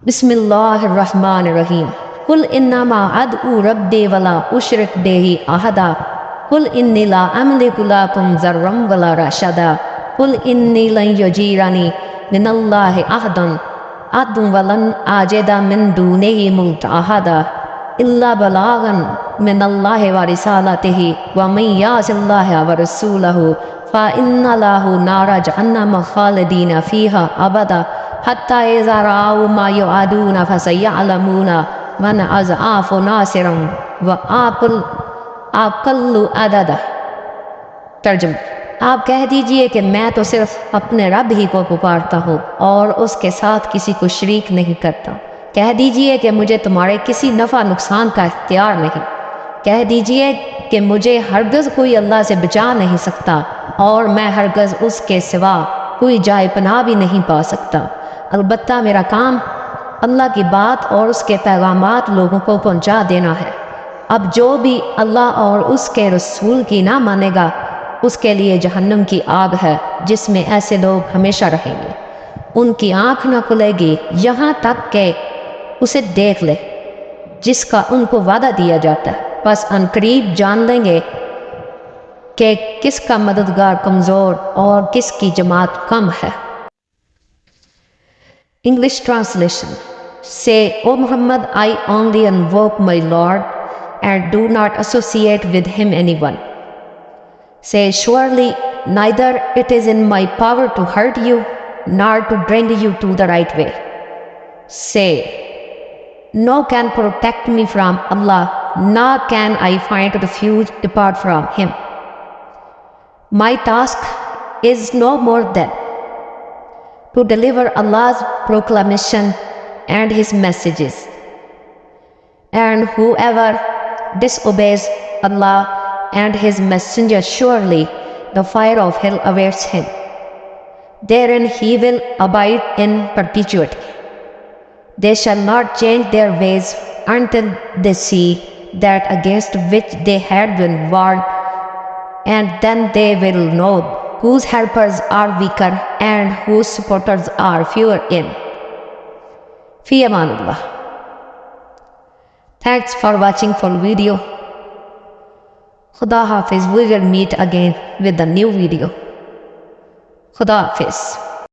بسم اللہ الرحمن الرحیم قل انما ادعو ربی ولا اشرک بہ احدا قل انی لا املک لکم ضرا ولا رشدا قل انی لن یجیرنی من اللہ احد ولن اجد من دونہ ملتحدا الا بلاغا من اللہ ورسالتہ ومن یعص اللہ ورسولہ فإن له نار جہنم خالدین فیہا ابدا حتی اذا رأوا ما یعدون فسیعلمون من اضعاف ناصرا وأقل عددا۔ ترجمہ: آپ کہہ دیجئے کہ میں تو صرف اپنے رب ہی کو پکارتا ہوں اور اس کے ساتھ کسی کو شریک نہیں کرتا۔ کہہ دیجئے کہ مجھے تمہارے کسی نفع نقصان کا اختیار نہیں۔ کہہ دیجئے کہ مجھے ہرگز کوئی اللہ سے بچا نہیں سکتا اور میں ہرگز اس کے سوا کوئی جائے پناہ بھی نہیں پا سکتا۔ البتہ میرا کام اللہ کی بات اور اس کے پیغامات لوگوں کو پہنچا دینا ہے۔ اب جو بھی اللہ اور اس کے رسول کی نہ مانے گا اس کے لیے جہنم کی آگ ہے جس میں ایسے لوگ ہمیشہ رہیں گے۔ ان کی آنکھ نہ کھلے گی یہاں تک کہ اسے دیکھ لے جس کا ان کو وعدہ دیا جاتا ہے، بس عنقریب جان لیں گے کہ کس کا مددگار کمزور اور کس کی جماعت کم ہے۔ English translation: Say, O Muhammad, I only invoke my Lord and do not associate with him anyone. Say, surely neither it is in my power to hurt you nor to bring you to the right way. Say, no can protect me from Allah, nor can I find refuge apart from him. My task is no more than to deliver Allah's proclamation and his messages. And whoever disobeys Allah and his messenger, surely the fire of hell awaits him. Therein he will abide in perpetuity. They shall not change their ways until they see that against which they had been warned, and then they will know whose helpers are weaker and whose supporters are fewer in. Fi amanullah. Thanks for watching full video. Khuda Hafiz. We will meet again with a new video. Khuda Hafiz.